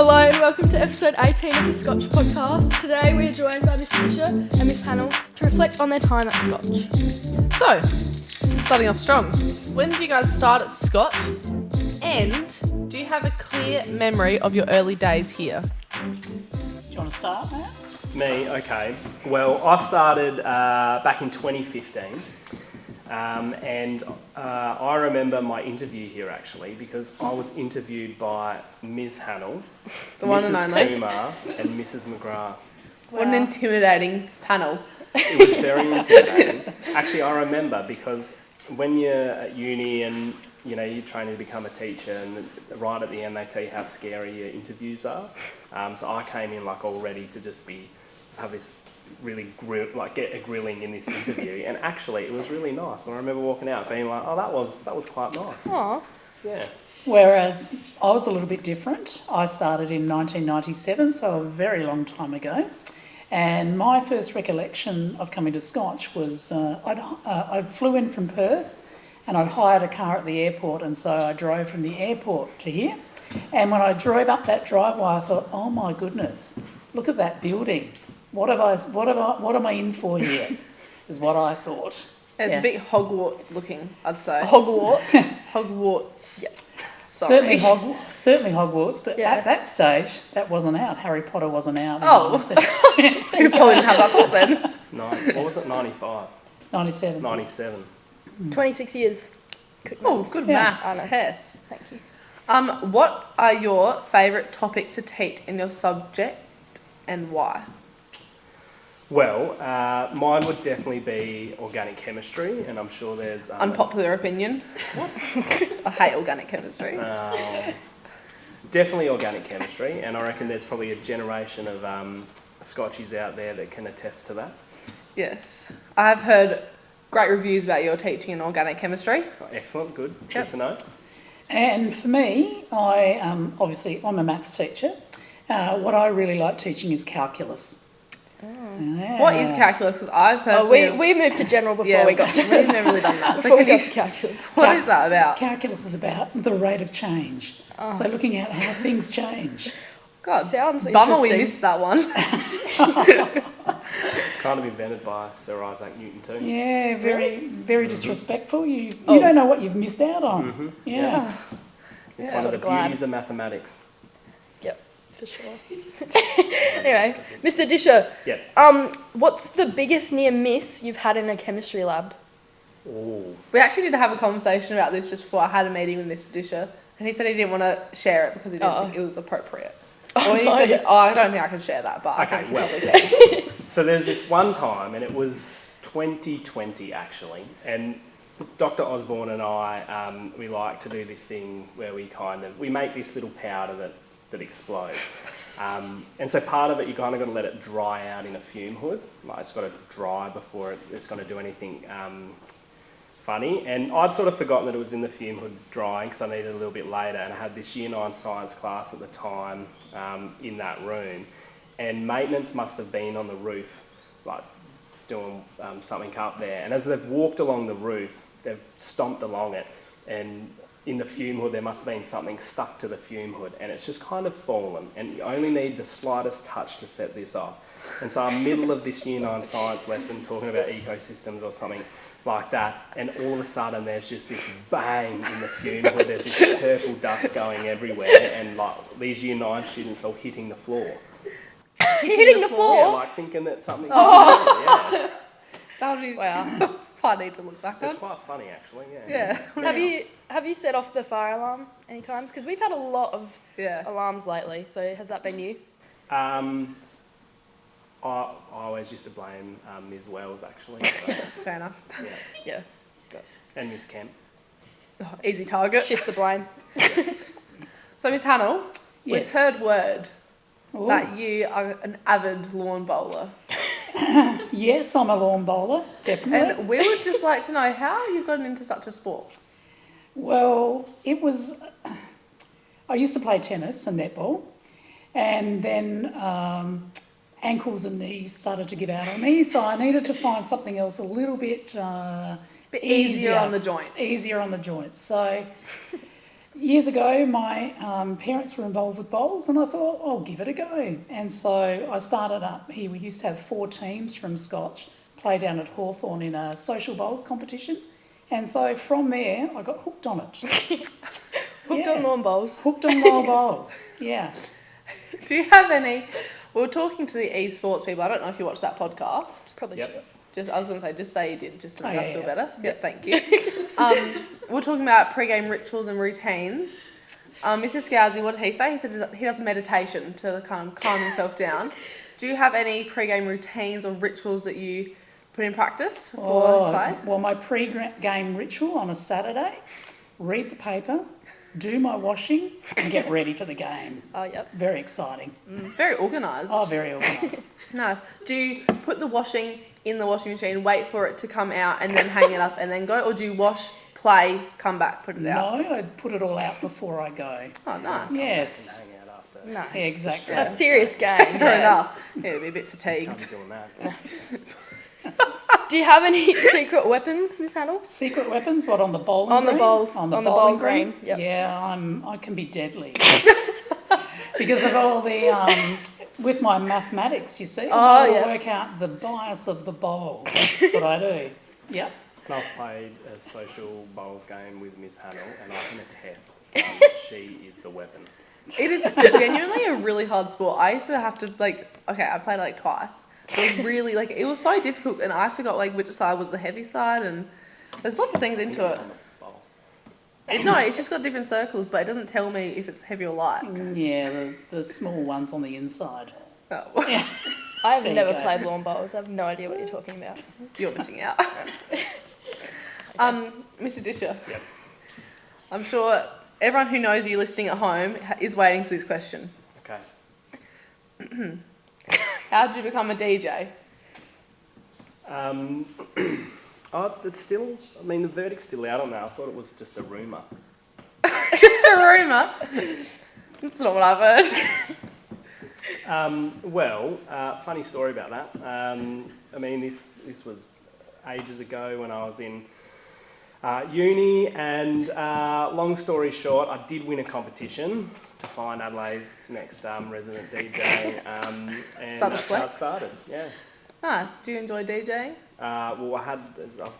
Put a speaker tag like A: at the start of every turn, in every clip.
A: Hello and welcome to episode 18 of the Scotch podcast. Today we are joined by Ms Disher and Ms Hanel to reflect on their time at Scotch.
B: So, starting off strong, when did you guys start at Scotch? And do you have a clear memory of your early days here?
C: Do you want to start, Matt?
D: Me, okay. Well, I started back in 2015, and I remember my interview here actually because I was interviewed by Ms Hanel,
B: The one and
D: Mrs
B: only.
D: Kumar, and Mrs McGrath.
B: What an intimidating panel.
D: It was very intimidating. Actually, I remember because when you're at uni and you're training to become a teacher, and right at the end they tell you how scary your interviews are. So I came in like all ready to just have this really get a grilling in this interview, and actually it was really nice. And I remember walking out being like, oh, that was quite nice.
A: Aww.
D: Yeah.
C: Whereas I was a little bit different. I started in 1997, so a very long time ago. And my first recollection of coming to Scotch was I flew in from Perth and I'd hired a car at the airport, and so I drove from the airport to here. And when I drove up that driveway, I thought, oh my goodness, look at that building. What am I in for here? Is what I thought.
B: It's a bit Hogwarts looking, I'd say.
A: Hogwarts.
B: Hogwarts.
A: Yep.
B: Sorry.
C: Certainly Hogwarts, but
A: Yeah.
C: at that stage, that wasn't out. Harry Potter wasn't out.
B: Oh. You probably didn't have that thought then.
D: What was it? 95?
C: 97.
D: 97.
A: 26 years. Quick
B: Oh,
A: maths.
B: good
C: Yeah.
B: maths, Tess.
A: Thank you.
B: What are your favourite topics to teach in your subject and why?
D: Well, mine would definitely be organic chemistry, and I'm sure there's...
B: Unpopular opinion. What? I hate organic chemistry.
D: Definitely organic chemistry, and I reckon there's probably a generation of Scotchies out there that can attest to that.
B: Yes. I've heard great reviews about your teaching in organic chemistry.
D: Excellent, good
B: Yep.
D: to know.
C: And for me, I'm a maths teacher. What I really like teaching is calculus. Yeah.
B: What is calculus? Because I personally...
A: we moved to general before we got to...
B: We've never really done that.
A: before we
B: can
A: got
B: you-
A: to calculus.
B: What is that about?
C: Calculus is about the rate of change. So looking at how things change.
B: God,
A: Sounds
B: bummer we
A: interesting.
B: missed that one.
D: It's kind of invented by Sir Isaac Newton too.
C: Yeah, very disrespectful. You
A: Oh.
C: don't know what you've missed out on. Yeah.
D: It's
A: Yeah.
D: one
A: Sort
D: of
A: of
D: the
A: glad.
D: beauties of mathematics.
A: Yep, for sure. Anyway, Mr Disher,
D: Yep.
A: what's the biggest near miss you've had in a chemistry lab?
D: Ooh.
B: We actually did have a conversation about this just before I had a meeting with Mr. Disher, and he said he didn't want to share it because he didn't think it was appropriate. Or he said, I don't think I can share that, but
D: Okay,
B: I think
D: well.
B: you probably can.
D: So there's this one time, and it was 2020 actually, and Dr. Osborne and I, we like to do this thing where we make this little powder that explodes. And so part of it, you kind of got to let it dry out in a fume hood. Like it's got to dry before it's going to do anything funny. And I'd sort of forgotten that it was in the fume hood drying because I needed it a little bit later, and I had this Year 9 science class at the time in that room. And maintenance must have been on the roof, like doing something up there. And as they've walked along the roof, they've stomped along it, and in the fume hood there must have been something stuck to the fume hood, and it's just kind of fallen, and you only need the slightest touch to set this off. And so I'm middle of this Year 9 science lesson talking about ecosystems or something like that, and all of a sudden there's just this bang in the fume hood, there's this purple dust going everywhere, and like these Year 9 students all hitting the floor.
A: Hitting the floor?
D: Yeah, like thinking that something yeah.
B: That would be
A: Wow.
B: funny to look back
D: It's
B: on.
D: quite funny actually, yeah.
B: Yeah.
A: Have you set off the fire alarm any times? Because we've had a lot of
B: Yeah.
A: alarms lately, so has that been you?
D: I always used to blame Ms Wells actually, so,
B: Fair enough.
D: yeah.
A: Yeah.
D: And Ms Kemp.
B: Oh, easy target.
A: Shift the blame.
B: So, Ms. Hanel, we've
C: Yes.
B: heard word
C: Ooh.
B: that you are an avid lawn bowler.
C: Yes, I'm a lawn bowler, definitely.
B: And we would just like to know how you've gotten into such a sport.
C: Well, I used to play tennis and netball, and then ankles and knees started to give out on me, so I needed to find something else a little bit
B: Bit easier on the joints.
C: Easier on the joints. So years ago, my parents were involved with bowls, and I thought, I'll give it a go. And so I started up here. We used to have 4 teams from Scotch play down at Hawthorn in a social bowls competition. And so from there, I got hooked on it.
A: Hooked on lawn bowls.
C: Hooked on lawn bowls, yeah.
B: Do you have any... We were talking to the esports people. I don't know if you watched that podcast.
A: Probably
D: Yep.
A: should have.
B: I was going to say, just say you did, just to make us
C: yeah,
B: feel
C: yeah.
B: better. Yep, thank you. We're talking about pre-game rituals and routines. Mr. Scousie, what did he say? He said he does meditation to kind of calm himself down. Do you have any pre-game routines or rituals that you put in practice before play?
C: Well, my pre-game ritual on a Saturday, read the paper, do my washing, and get ready for the game.
A: Oh, yep.
C: Very exciting.
B: It's very organised.
C: Oh, very organised.
B: Nice. Do you put the washing in the washing machine, wait for it to come out, and then hang it up and then go? Or do you wash, play, come back, put it out?
C: No, I put it all out before I go.
B: Oh, nice.
C: Yes.
D: Hang out after.
A: No.
C: Yeah, exactly.
A: A serious game.
B: Fair
A: Yeah.
B: enough. Yeah, it'd be a bit
D: Can't
B: fatigued.
D: be doing that.
A: Do you have any secret weapons, Ms Hanel?
C: Secret weapons? What, on the bowling
A: On the
C: green?
A: bowls,
C: On the
A: on the
C: bowling
A: bowl green, yep.
C: Yeah, I can be deadly. Because of all the, with my mathematics, you see,
A: Oh,
C: I
A: yeah.
C: work out the bias of the bowl. That's what I do. Yep.
D: And I've played a social bowls game with Ms Hanel, and I can attest she is the weapon.
B: It is genuinely a really hard sport. I used to have to, I played it twice. It was really, it was so difficult, and I forgot, which side was the heavy side, and there's lots of things into it.
D: On the bowl.
B: No, it's just got different circles, but it doesn't tell me if it's heavy or light.
C: Yeah, the small ones on the inside.
B: Oh.
C: Yeah.
A: I have
C: There you
A: never
C: go.
A: played lawn bowls. I have no idea what you're talking about.
B: You're missing out. Mr. Disher.
D: Yep.
B: I'm sure everyone who knows you listening at home is waiting for this question.
D: Okay.
B: How did you become a DJ?
D: It's still, the verdict's still out on that. I thought it was just a rumour.
B: Just a rumour. That's not what I've heard.
D: Funny story about that. This was ages ago when I was in uni, and long story short, I did win a competition to find Adelaide's next resident DJ, and that's how it started. Yeah.
B: Nice. Do you enjoy DJing?
D: I've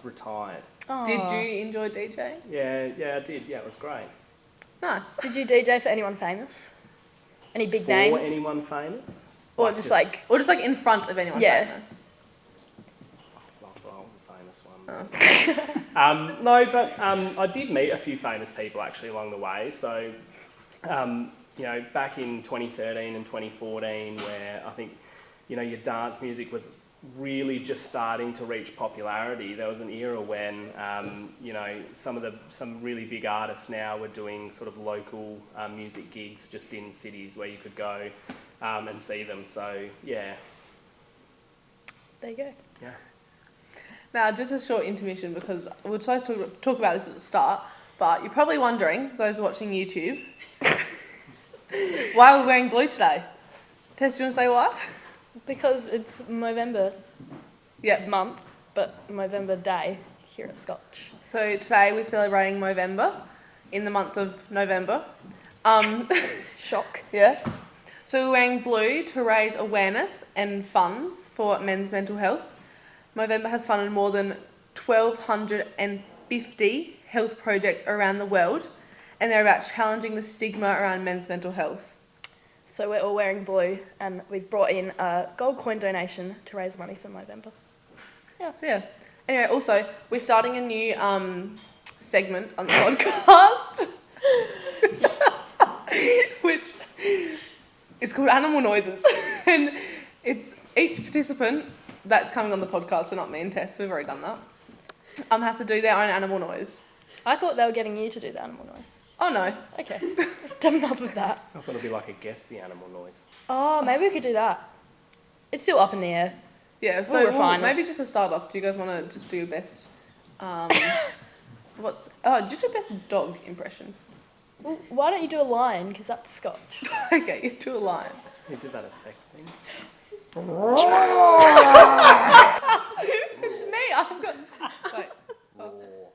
D: retired.
A: Oh.
B: Did you enjoy DJing?
D: Yeah, I did. Yeah, it was great.
B: Nice.
A: Did you DJ for anyone famous? Any big
D: For
A: names?
D: anyone famous?
A: Or just like...
B: Or just in front of anyone
A: Yeah.
B: famous?
D: I was a famous one. I did meet a few famous people actually along the way. So, back in 2013 and 2014, where I think, your dance music was really just starting to reach popularity. There was an era when, some really big artists now were doing sort of local music gigs just in cities where you could go and see them. So, yeah.
A: There you go.
D: Yeah.
B: Now, just a short intermission because we were supposed to talk about this at the start, but you're probably wondering, those watching YouTube, why are we wearing blue today? Tess, do you want to say why?
A: Because it's Movember
B: Yep.
A: month, but Movember day here at Scotch.
B: So today we're celebrating Movember in the month of November.
A: Shock.
B: Yeah. So we're wearing blue to raise awareness and funds for men's mental health. Movember has funded more than 1,250 health projects around the world, and they're about challenging the stigma around men's mental health.
A: So we're all wearing blue, and we've brought in a gold coin donation to raise money for Movember.
B: Yeah. Anyway, also, we're starting a new segment on the podcast, which is called Animal Noises. And it's each participant that's coming on the podcast, so not me and Tess, we've already done that, has to do their own animal noise.
A: I thought they were getting you to do the animal noise.
B: Oh no.
A: Okay, done enough of that.
D: I thought it'd be like a guess the animal noise.
A: Oh, maybe we could do that. It's still up in the air.
B: Yeah, so
A: We'll refine it.
B: maybe just to start off, do you guys want to just do your best, just your best dog impression?
A: Well, why don't you do a lion, because that's Scotch.
B: Okay, you do a lion.
D: You did that effect thing.
B: It's me, I've got... Wait.
D: Roar.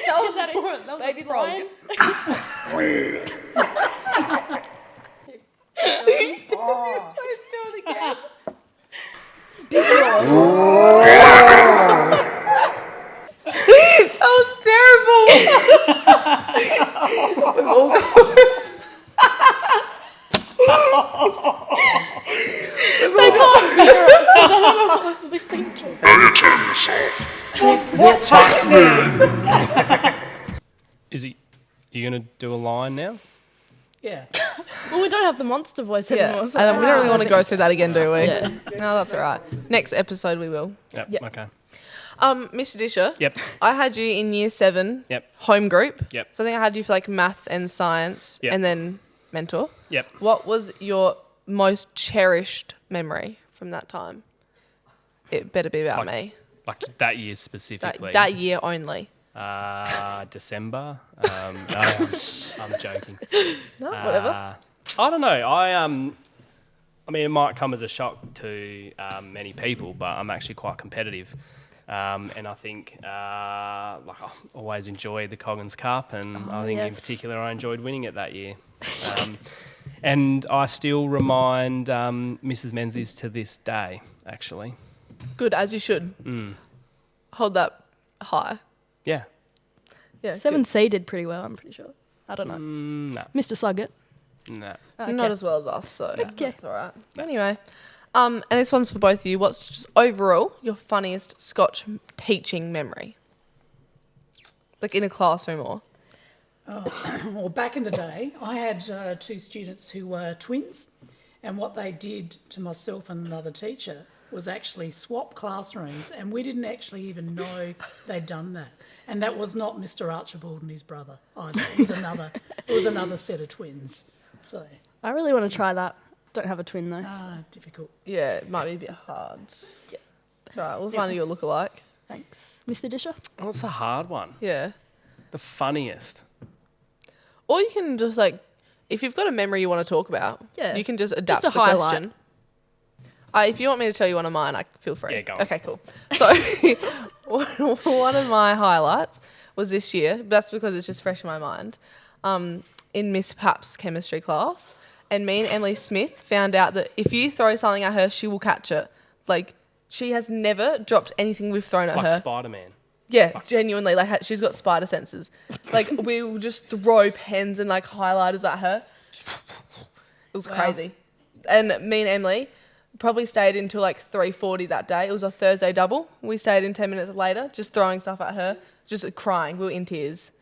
B: That was
A: Is that
B: a
A: it?
B: that was
A: Baby
B: a frog.
A: lion?
B: That was terrible.
A: They can't hear us. I don't know what we're listening to.
E: What's happening?
D: Is it? You gonna do a line now?
C: Yeah.
A: Well, we don't have the monster voice anymore.
B: Yeah,
A: So
B: and we don't really want to go through that again, do we?
A: Yeah.
B: No, that's all right. Next episode we will.
D: Yep.
A: Yep.
D: Okay.
B: Mr. Disher.
D: Yep.
B: I had you in year 7.
D: Yep.
B: Home group.
D: Yep.
B: So I think I had you for like maths and science,
D: Yep.
B: and then mentor.
D: Yep.
B: What was your most cherished memory from that time? It better be about me.
D: Like that year specifically.
B: That year only.
D: December. No, I'm joking.
B: No, whatever.
D: I don't know. I mean, it might come as a shock to many people, but I'm actually quite competitive. And I think, like, I always enjoy the Coggins Cup, and I think in particular I enjoyed winning it that year. And I still remind Mrs. Menzies to this day, actually.
B: Good, as you should. Hold that high.
D: Yeah.
B: Yeah,
A: 7C did pretty well, I'm pretty sure. I don't know.
D: No.
A: Mr. Sluggett.
D: No.
A: Okay.
B: Not as well as us, so
A: Okay.
B: that's all right. Anyway, and this one's for both of you. What's just overall your funniest Scotch teaching memory? Like in a classroom or?
C: Well, back in the day, I had 2 students who were twins, and what they did to myself and another teacher was actually swap classrooms, and we didn't actually even know they'd done that. And that was not Mr. Archibald and his brother either. It was another set of twins. So,
A: I really want to try that. Don't have a twin though.
C: difficult.
B: Yeah, it might be a bit hard. Yeah. It's all right. We'll find you a lookalike.
A: Thanks. Mr. Disher?
D: Oh, it's a hard one.
B: Yeah.
D: The funniest.
B: Or you can just like, if you've got a memory you want to talk about, you can just adapt
A: Just a
B: the
A: highlight.
B: question. If you want me to tell you one of mine, feel free.
D: Yeah, go on.
B: Okay, cool. So one of my highlights was this year. That's because it's just fresh in my mind. In Miss Papp's chemistry class, and me and Emily Smith found out that if you throw something at her, she will catch it. Like, she has never dropped anything we've thrown at
D: Like
B: her.
D: Spider-Man.
B: Yeah, genuinely. Like, she's got spider senses. Like, we will just throw pens and, like, highlighters at her. It was crazy. And me and Emily probably stayed until, like, 3:40 that day. It was a Thursday double. We stayed in 10 minutes later, just throwing stuff at her, just crying. We were in tears.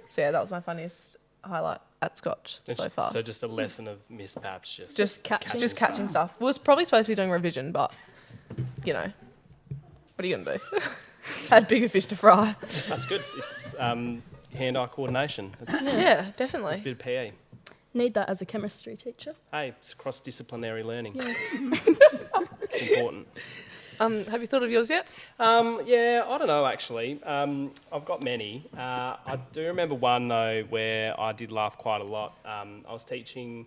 B: So, yeah, that was my funniest highlight at Scotch so far.
D: So just a lesson of Miss Paps,
B: Just
A: catching
B: catching stuff. We was probably supposed to be doing revision, but, you know, what are you going to do? Had bigger fish to fry.
D: That's good. It's hand-eye coordination. It's,
B: Yeah, definitely.
D: it's a bit of PE.
A: Need that as a chemistry teacher.
D: Hey, it's cross-disciplinary learning.
A: Yeah.
D: It's important.
B: Have you thought of yours yet?
D: Yeah, I don't know actually. I've got many. I do remember one though where I did laugh quite a lot. I was teaching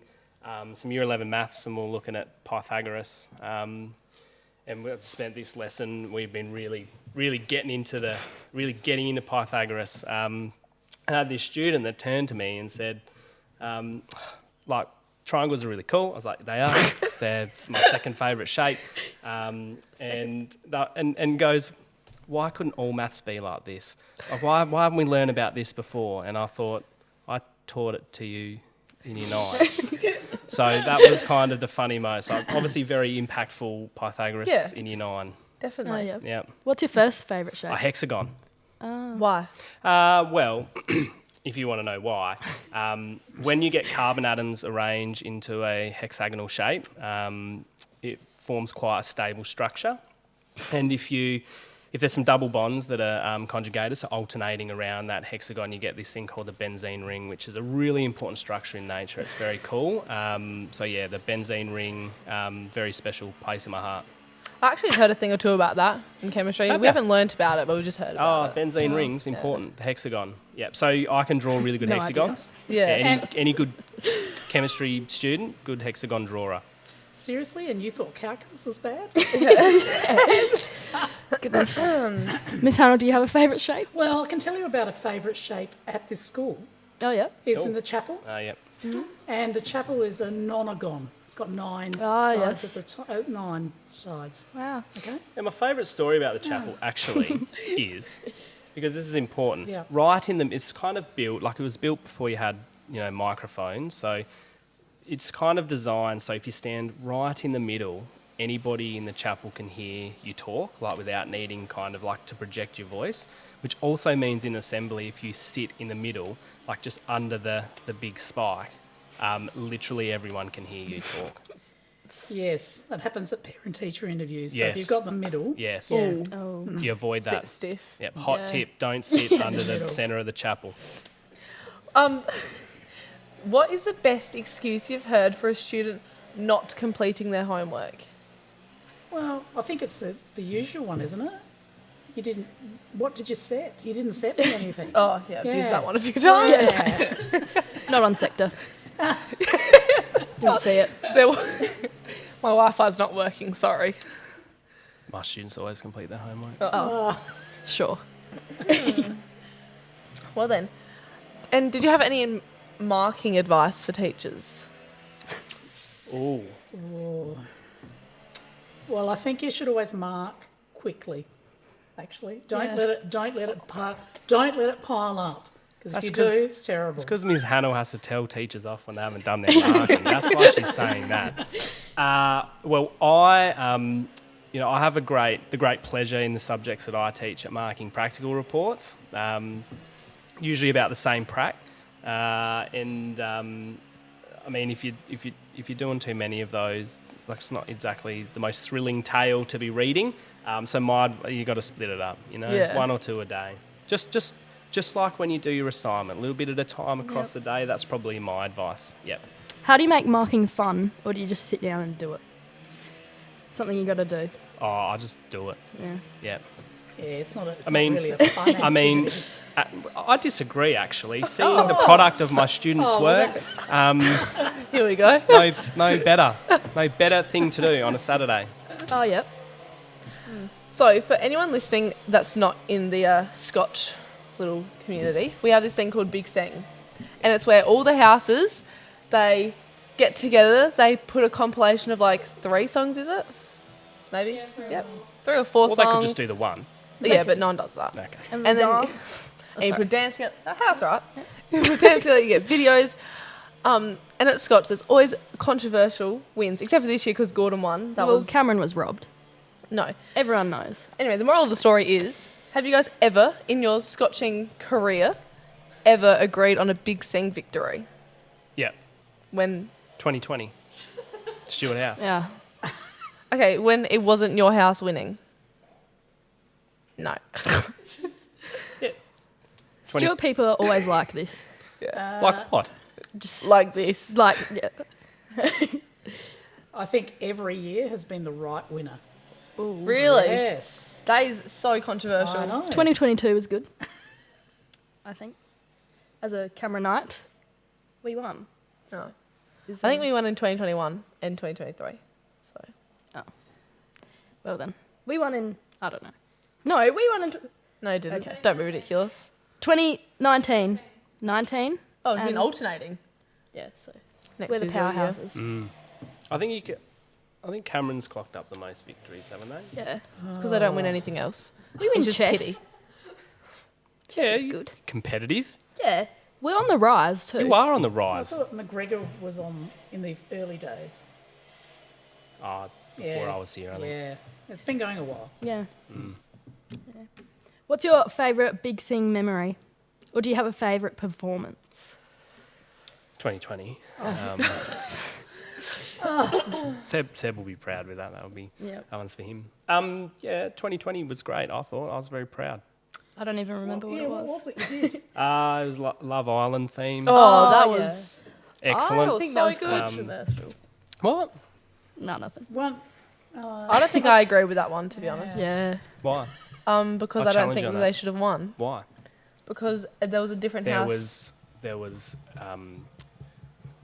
D: some Year 11 maths and we were looking at Pythagoras. And we've spent this lesson. We've been really getting into Pythagoras. And I had this student that turned to me and said, like, triangles are really cool. I was like, they are. They're my second favourite shape. And goes, why couldn't all maths be like this? Like, why haven't we learned about this before? And I thought, I taught it to you in year 9. So that was kind of the funny most. So obviously very impactful Pythagoras in year 9.
B: Definitely.
A: Oh, yeah.
D: Yeah.
A: What's your first favourite shape?
D: A hexagon.
B: Why?
D: Well, if you want to know why, when you get carbon atoms arranged into a hexagonal shape, it forms quite a stable structure. And if there's some double bonds that are conjugated, so alternating around that hexagon, you get this thing called the benzene ring, which is a really important structure in nature. It's very cool. So yeah, the benzene ring, very special place in my heart.
B: I actually heard a thing or two about that in chemistry.
D: Have
B: We
D: ya?
B: haven't learnt about it, but we just heard about it.
D: Benzene rings, important. The hexagon. Yep. So I can draw really good
A: No
D: hexagons.
B: Yeah.
D: Any good chemistry student, good hexagon drawer.
C: Seriously? And you thought calculus was bad?
A: Goodness. Ms Hanel, do you have a favourite shape?
C: Well, I can tell you about a favourite shape at this school.
A: Oh, yeah.
C: It's
D: Cool.
C: in the chapel.
D: Yep.
C: And the chapel is a nonagon. It's got 9
A: Ah,
C: sides
A: yes.
C: at the top. 9 sides.
A: Wow.
C: Okay.
D: And my favourite story about the chapel actually is, because this is important,
C: Yeah.
D: right in the, it's kind of built, like it was built before you had, microphones, so it's kind of designed so if you stand right in the middle, anybody in the chapel can hear you talk, like without needing kind of like to project your voice, which also means in assembly, if you sit in the middle, like just under the big spike, literally everyone can hear you talk.
C: Yes, that happens at parent-teacher interviews. So
D: Yes.
C: if you've got the middle,
D: Yes,
C: yeah.
A: Oh.
D: you avoid
B: It's a
D: that.
B: bit stiff.
D: Yep. Hot
A: Yeah.
D: tip: don't sit under the centre of the chapel.
B: What is the best excuse you've heard for a student not completing their homework?
C: Well, I think it's the usual one, isn't it? You didn't. What did you set? You didn't set me anything.
B: Oh, yeah, I've used
C: Yeah.
B: that one a few times.
C: Yeah.
A: Not on sector. Didn't see it.
B: My Wi-Fi's not working, sorry.
D: My students always complete their homework.
A: Sure.
B: Well then. And did you have any marking advice for teachers?
D: Oh,
C: Oh. Well, I think you should always mark quickly. Actually, don't
A: Yeah.
C: let it pile up. Because if
D: That's
C: you do,
D: 'cause-
C: it's terrible.
D: it's because Ms Hanel has to tell teachers off when they haven't done their marking. That's why she's saying that. Well, I have the great pleasure in the subjects that I teach at marking practical reports. Usually about the same prac, if you're doing too many of those, it's not exactly the most thrilling tale to be reading. So you got to split it up.
B: Yeah.
D: 1 or 2 a day. Just like when you do your assignment, a little bit at a time across the day. That's probably my advice. Yep.
A: How do you make marking fun, or do you just sit down and do it? Just something you got to do.
D: Oh, I just do it.
A: Yeah.
D: Yep.
C: Yeah, it's not
D: mean-
C: really a fun activity.
D: I mean, I disagree actually. Seeing the product of my students' work,
B: Here we go.
D: no better thing to do on a Saturday.
A: Oh, yep.
B: So, for anyone listening that's not in the Scotch little community, we have this thing called Big Sing. And it's where all the houses, they get together, they put a compilation of like 3 songs, is it? Maybe? Yep. 3 or 4
D: Or
B: songs.
D: they could just do the one.
B: Yeah, but no one does that.
D: Okay.
A: And
B: And
A: then
B: then-
A: dance.
B: And you put dance together. That's right. You put dance together, you get videos. And at Scotch, there's always controversial wins, except for this year because Gordon won.
A: Cameron was robbed.
B: No.
A: Everyone knows.
B: Anyway, the moral of the story is, have you guys ever, in your Scotching career, ever agreed on a Big Sing victory?
D: Yeah.
B: When,
D: 2020. Stewart House.
A: Yeah.
B: okay, when it wasn't your house winning? No.
D: Yeah.
A: Stewart people are always like this.
D: Like what?
A: Just
B: Like this.
A: like, yeah.
C: I think every year has been the right winner.
B: Really?
C: Yes.
B: That is so controversial.
C: I know.
A: 2022 was good. I think. As a camera night, we won.
B: No.
A: I
B: I think we won in 2021 and 2023. So
A: Well then. We won in, I don't know. No, we won in
B: no, it didn't.
A: Okay.
B: Don't be ridiculous.
A: 2019. 19?
B: Oh, it's been
A: And-
B: alternating.
A: Yeah, so
B: Next
A: we're the
B: is your year.
A: powerhouses.
D: I think Cameron's clocked up the most victories, haven't they?
A: Yeah.
B: It's because they don't win anything else.
A: We win
B: Which is
A: chess.
B: pity.
A: Chess is
D: you-
A: good.
D: Competitive.
A: Yeah. We're on the rise too.
D: You are on the
C: I
D: rise.
C: thought McGregor was on in the early days.
D: Before I was here, I think.
C: Yeah. It's been going a while.
A: Yeah. Yeah. What's your favourite Big Sing memory? Or do you have a favourite performance?
D: 2020. Seb will be proud with that.
A: Yeah.
D: That one's for him. 2020 was great. I thought I was very proud.
A: I don't even remember what it
C: What
A: was.
C: was it you did?
D: It was Love Island theme.
B: Oh, that
A: yeah.
B: was
D: Excellent.
B: I think
A: So
B: that was
A: good.
B: controversial.
D: What?
A: No, nothing.
C: One.
B: I don't think I agree with that one, to be honest.
A: Yeah.
D: Why?
B: Because
D: I'll
B: I don't
D: challenge
B: think
D: you on
B: that
D: that.
B: they should have won.
D: Why?
B: Because there was a different
D: There
B: house.
D: was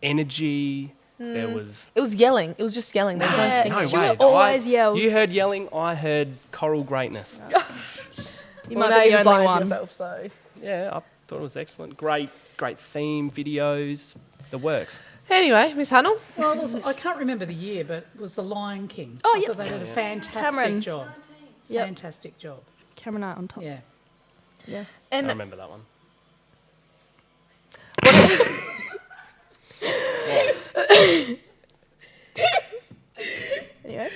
D: energy. There was.
B: It was yelling. It was just yelling. There was
A: Yeah,
B: no singing.
A: no Stewart always yells.
D: You heard yelling. I heard choral greatness.
A: You
B: Well,
A: might
B: now
A: be
B: you're
A: the
B: just
A: only
B: lying to
A: one.
B: yourself, so.
D: Yeah, I thought it was excellent. Great theme videos. the works.
B: Anyway, Ms Hanel.
C: Well, I can't remember the year, but it was The Lion King.
A: Oh,
C: I
A: yep.
C: thought they did a fantastic
A: Cameron.
C: job.
A: Yep.
C: Fantastic job.
A: Cameron Knight on top.
C: Yeah.
A: Yeah.
D: I
B: And
D: remember that one.
A: Anyway.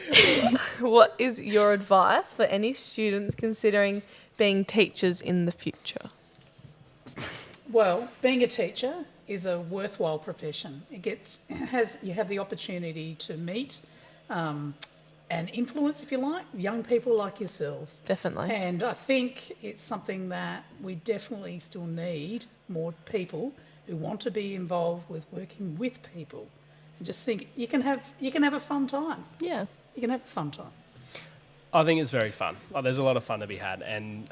B: what is your advice for any students considering being teachers in the future?
C: Well, being a teacher is a worthwhile profession. You have the opportunity to meet and influence, if you like, young people like yourselves.
B: Definitely.
C: And I think it's something that we definitely still need more people who want to be involved with working with people. And just think you can have a fun time.
A: Yeah.
C: You can have a fun time.
D: I think it's very fun. Like, there's a lot of fun to be had, and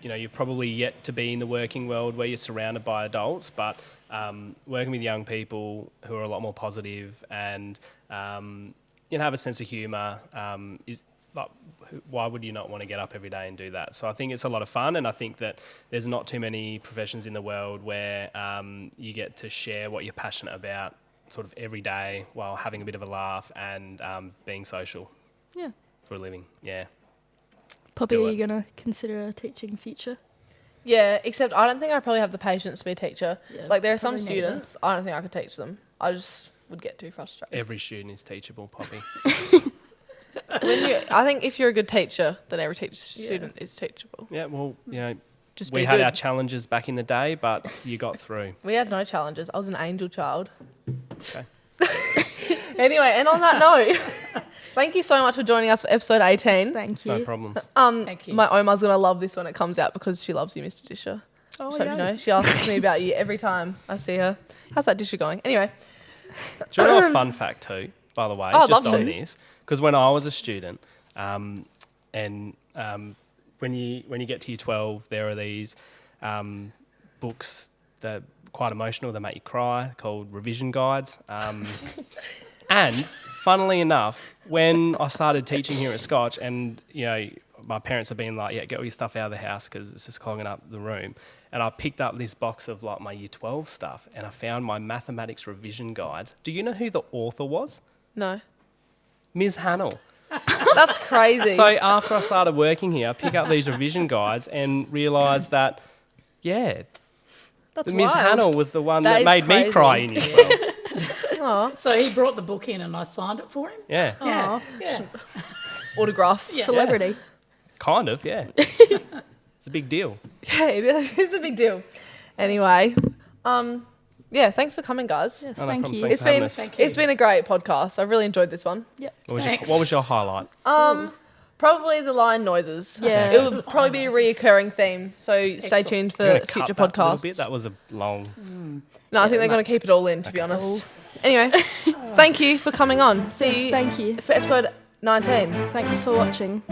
D: you're probably yet to be in the working world where you're surrounded by adults, but working with young people who are a lot more positive and have a sense of humour is like, why would you not want to get up every day and do that? So I think it's a lot of fun, and I think that there's not too many professions in the world where you get to share what you're passionate about sort of every day while having a bit of a laugh and being social.
A: Yeah.
D: For a living, yeah.
A: Poppy,
D: Do
A: are
D: it.
A: you going to consider a teaching future?
B: Yeah, except I don't think I probably have the patience to be a teacher.
A: Yeah,
B: Like, there are some
A: probably neither.
B: students, I don't think I could teach them. I just would get too frustrated.
D: Every student is teachable, Poppy.
B: I think if you're a good teacher, then every student is teachable.
D: Yeah, well,
B: Just
D: we
B: be
D: had
B: good.
D: our challenges back in the day, but you got through.
B: We had no challenges. I was an angel child.
D: Okay.
B: Anyway, and on that note, thank you so much for joining us for episode 18.
A: Thank you.
D: No problems.
C: Thank you.
B: My Oma's going to love this when it comes out because she loves you, Mr. Disher.
C: Oh,
B: Just hope you
C: yay.
B: know. She asks me about you every time I see her. How's that Disher going? Anyway.
D: Do you know a fun fact too, by the way,
B: Oh, I'd
D: just
B: love
D: on
B: to.
D: this? Because when I was a student, when you get to year 12, there are these books that are quite emotional, that make you cry, called revision guides. And funnily enough, when I started teaching here at Scotch, and my parents have been like, yeah, get all your stuff out of the house because it's just clogging up the room. And I picked up this box of like my year 12 stuff, and I found my mathematics revision guides. Do you know who the author was?
B: No.
D: Ms Hanel.
B: That's crazy.
D: So after I started working here, I pick up these revision guides and realised that, yeah,
B: That's
D: Ms
B: wild.
D: Hanel was the one
B: That
D: that
B: is
D: made me
B: crazy.
D: cry in year 12.
B: Aw.
C: So he brought the book in and I signed it for him?
D: Yeah,
C: Yeah. Yeah.
B: Autograph.
A: Celebrity.
D: kind of, yeah. It's a big deal.
B: Yeah, it's a big deal. Anyway, thanks for coming, guys.
A: Yes,
D: Oh, no
A: thank
D: problem.
A: you.
D: Thanks
B: It's
D: for having
B: been
D: us.
C: Thank you.
B: it's been a great podcast. I've really enjoyed this one.
A: Yep.
C: Thanks.
D: What was your highlight?
B: Probably the lion noises.
A: Yeah.
B: It would probably be a
C: Lion noises.
B: reoccurring theme. So stay
C: Excellent.
B: tuned
D: We're
B: for
D: gonna
B: future
D: cut that little
B: podcasts.
D: bit. That was a long.
B: No, I think they're going to keep it all in, to be honest. Anyway, thank you for coming on. See
A: Yes,
B: you
A: thank you.
B: for episode 19.
A: Thanks for watching.